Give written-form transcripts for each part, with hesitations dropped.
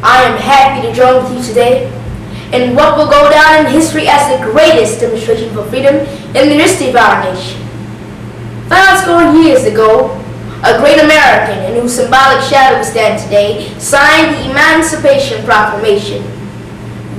I am happy to join with you today in what will go down in history as the greatest demonstration for freedom in the history of our nation. 5 years ago, a great American in whose symbolic shadow we stand today signed the Emancipation Proclamation.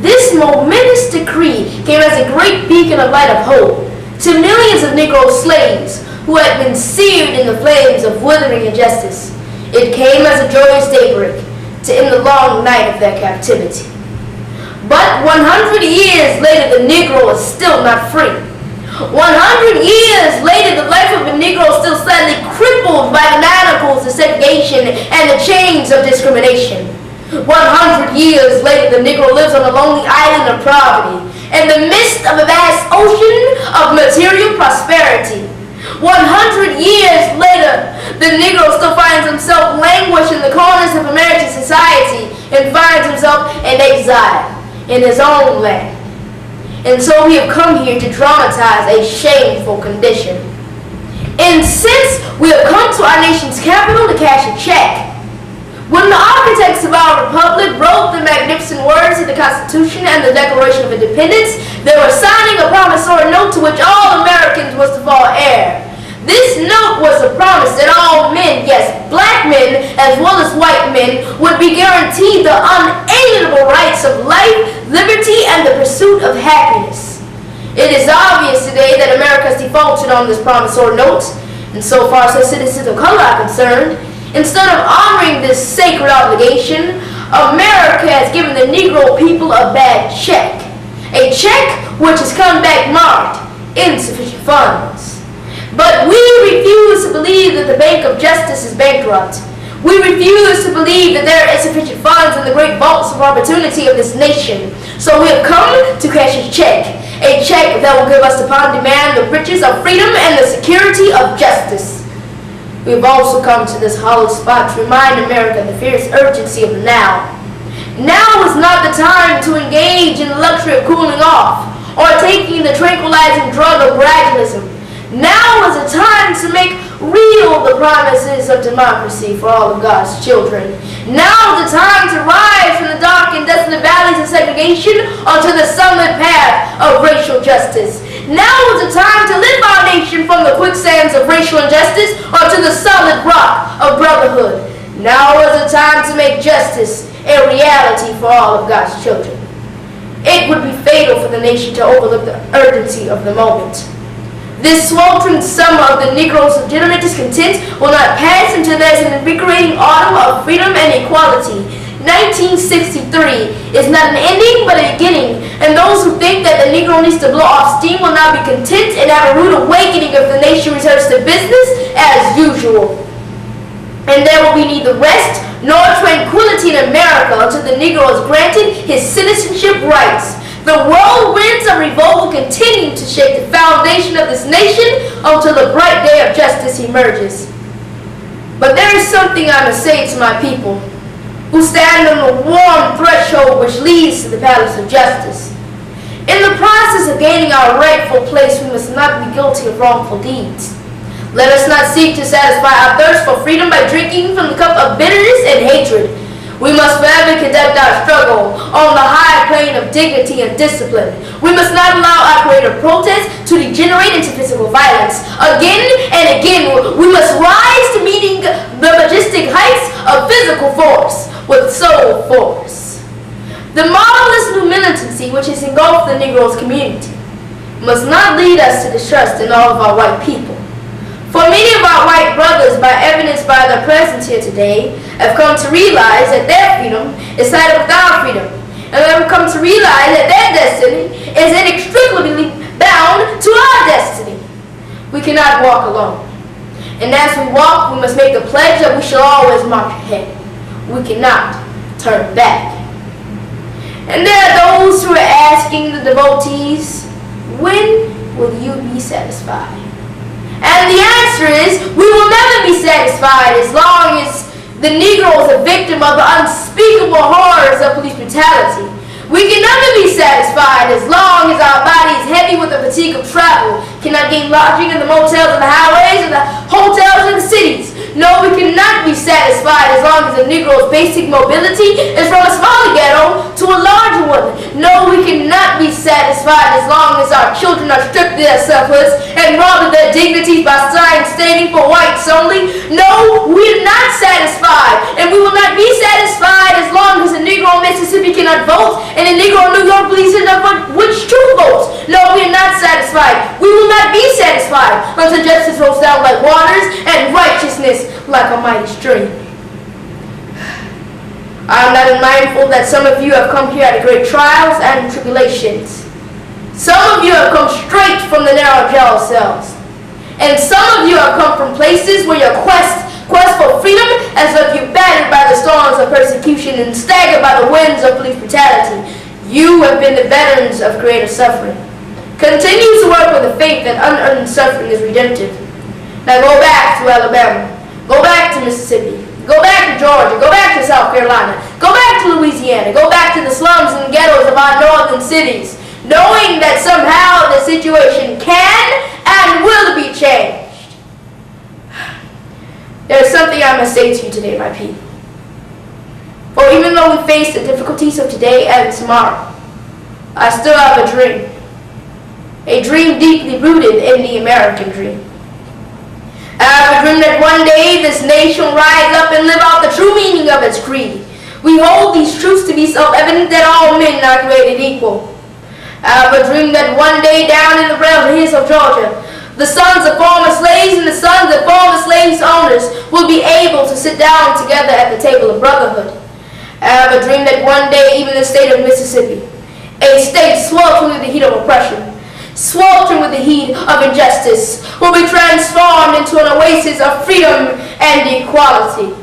This momentous decree came as a great beacon of light of hope to millions of Negro slaves who had been seared in the flames of withering injustice. It came as a joyous daybreak to end the long night of their captivity. But 100 years later, the Negro is still not free. 100 years later, the life of a Negro is still sadly crippled by the manacles of segregation and the chains of discrimination. 100 years later, the Negro lives on a lonely island of poverty in the midst of a vast ocean of material prosperity. 100 years later, the Negro still finds himself languishing in the corners of American society and finds himself in exile in his own land. And so we have come here to dramatize a shameful condition. And since we have come to our nation's capital to cash a check, when the architects of our republic wrote the magnificent words of the Constitution and the Declaration of Independence, they were signing a promissory note to which all Americans was to fall heir. This note was a promise that all men, yes, black men as well as white men, would be guaranteed the unalienable rights of life, liberty, and the pursuit of happiness. It is obvious today that America has defaulted on this promissory note, and so far as citizens of color are concerned, instead of honoring this sacred obligation, America has given the Negro people a bad check. A check which has come back marked insufficient funds. But we refuse to believe that the Bank of Justice is bankrupt. We refuse to believe that there are insufficient funds in the great vaults of opportunity of this nation. So we have come to cash a check that will give us upon demand the riches of freedom and the security of justice. We have also come to this hollow spot to remind America of the fierce urgency of the now. Now is not the time to engage in the luxury of cooling off or taking the tranquilizing drug of gradualism. Now is the time to make real the promises of democracy for all of God's children. Now is the time to rise from the dark and desolate valleys of segregation onto the sunlit path of racial justice. Now is the time to lift our nation from the quicksands of racial injustice onto the solid rock of brotherhood. Now is the time to make justice a reality for all of God's children. It would be fatal for the nation to overlook the urgency of the moment. This sweltering summer of the Negro's legitimate discontent will not pass until there is an invigorating autumn of freedom and equality. 1963 is not an ending but a beginning, and those who think that the Negro needs to blow off steam will not be content and have a rude awakening if the nation returns to business as usual. And there will be neither rest nor tranquility in America until the Negro is granted his citizenship rights. The whirlwinds of revolt will continue to shake the foundation of this nation until the bright day of justice emerges. But there is something I must say to my people who stand on the warm threshold which leads to the palace of justice. In the process of gaining our rightful place, we must not be guilty of wrongful deeds. Let us not seek to satisfy our thirst for freedom by drinking from the cup of bitterness and hatred. We must forever conduct our struggle on the high plane of dignity and discipline. We must not allow our creative protest to degenerate into physical violence. Again and again, we must rise to meeting the majestic heights of physical force with soul force. The marvelous new militancy which has engulfed the Negro's community must not lead us to distrust in all of our white people. For many of our white brothers, by evidenced by their presence here today, have come to realize that their freedom is tied up with our freedom, and have come to realize that their destiny is inextricably bound to our destiny. We cannot walk alone, and as we walk, we must make the pledge that we shall always march ahead. We cannot turn back. And there are those who are asking the devotees, when will you be satisfied? And the answer is, we will never be satisfied as long as the Negro is a victim of the unspeakable horrors of police brutality. We can never be satisfied as long as our bodies, heavy with the fatigue of travel, cannot gain lodging in the motels and the highways and the hotels in the cities. No, we cannot be satisfied as long as the Negro's basic mobility is from a smaller ghetto to a larger one. No, we cannot be satisfied as long as our children are stripped of their selfhoods and robbed of their dignities by signs standing for whites only. No, we are not satisfied, and we will not be satisfied as long as a Negro in Mississippi cannot vote and a Negro in New York believes enough which true votes. No, we are not satisfied. We will not be satisfied until justice rolls down like waters and righteousness like a mighty stream. I am not unmindful that some of you have come here out of great trials and tribulations. Some of you have come straight from the narrow jail cells. And some of you have come from places where your quest for freedom has left you battered by the storms of persecution and staggered by the winds of police brutality. You have been the veterans of creative suffering. Continue to work with the faith that unearned suffering is redemptive. Now go back to Alabama. Go back to Mississippi. Go back to Georgia. Go back to South Carolina. Go back to Louisiana. Go back to the slums and ghettos of our northern cities, knowing that somehow the situation can and will be changed. There is something I must say to you today, my people. For even though we face the difficulties of today and tomorrow, I still have a dream. A dream deeply rooted in the American dream. I have a dream that one day this nation will rise up and live out the true meaning of its creed. We hold these truths to be self-evident that all men are created equal. I have a dream that one day down in the rebel hills of Georgia, the sons of former slaves and the sons of former slaves owners will be able to sit down together at the table of brotherhood. I have a dream that one day even the state of Mississippi, a state sweltering with the heat of oppression, sweltering with the heat of injustice, will be transformed into an oasis of freedom and equality.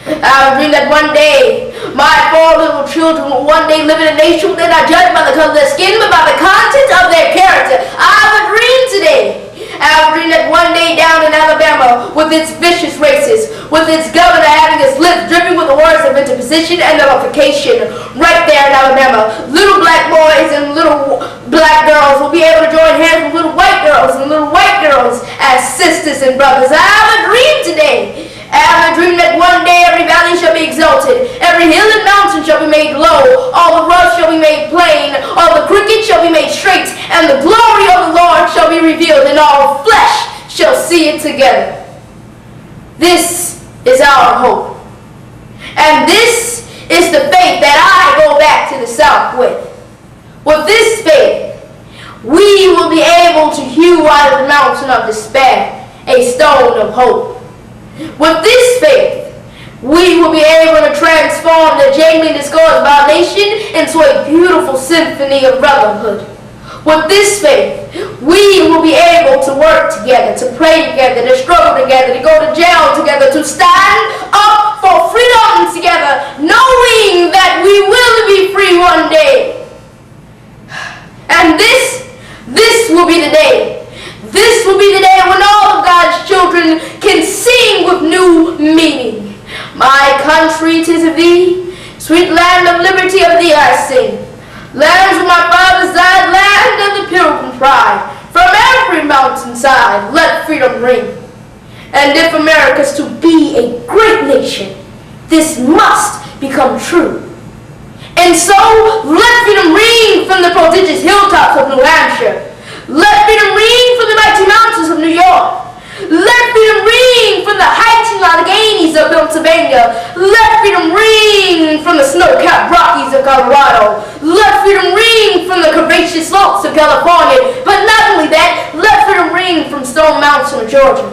I have a dream that one day my 4 little children will one day live in a nation where they're not judged by the color of their skin but by the content of their character. I have a dream today. I have a dream that one day down in Alabama, with its vicious races, with its governor having his lips dripping with the words of interposition and nullification, right there in Alabama, little black boys and little black girls will be able to join hands with little white girls and little white girls as sisters and brothers. I have a dream today. I have a dream that one day every valley shall be exalted, every hill and mountain shall be made low, all the rough shall be made plain, all the crooked shall be made straight, and the glory of the Lord shall be revealed, and all flesh shall see it together. This is our hope. And this is the faith that I go back to the South with. With this faith, we will be able to hew out of the mountain of despair a stone of hope. With this faith, we will be able to transform the jangling discords of our nation into a beautiful symphony of brotherhood. With this faith, we will be able to work together, to pray together, to struggle together, to go to jail together, to stand up for freedom together, knowing that we will be free one day. And this will be the day. This will be the day when all of God's children can sing with new meaning. My country, 'tis of thee, sweet land of liberty, of thee I sing. Lands where my fathers died, land of the pilgrim pride. From every mountainside, let freedom ring. And if America's to be a great nation, this must become true. And so, let freedom ring from the prodigious hilltops of New Hampshire. Let freedom ring from the mighty mountains of New York. Let freedom ring from the heights and Alleghanies of Pennsylvania. Let freedom ring from the snow-capped Rockies of Colorado. Let freedom ring from the courageous slopes of California. But not only that, let freedom ring from Stone Mountain of Georgia.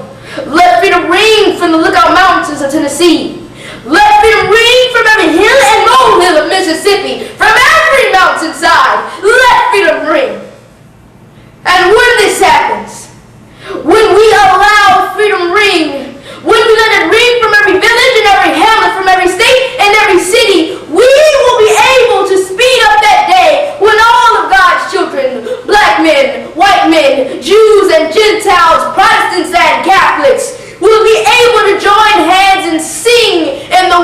Let freedom ring from the Lookout Mountains of Tennessee. Let freedom ring from every hill and molehill of Mississippi. From every mountainside, let freedom ring. And when this happens, when we allow freedom ring, when we let it ring from every village and every hamlet, from every state and every city, we will be able to speed up that day when all of God's children, black men, white men, Jews and Gentiles, Protestants and Catholics, will be able to join hands and sing in the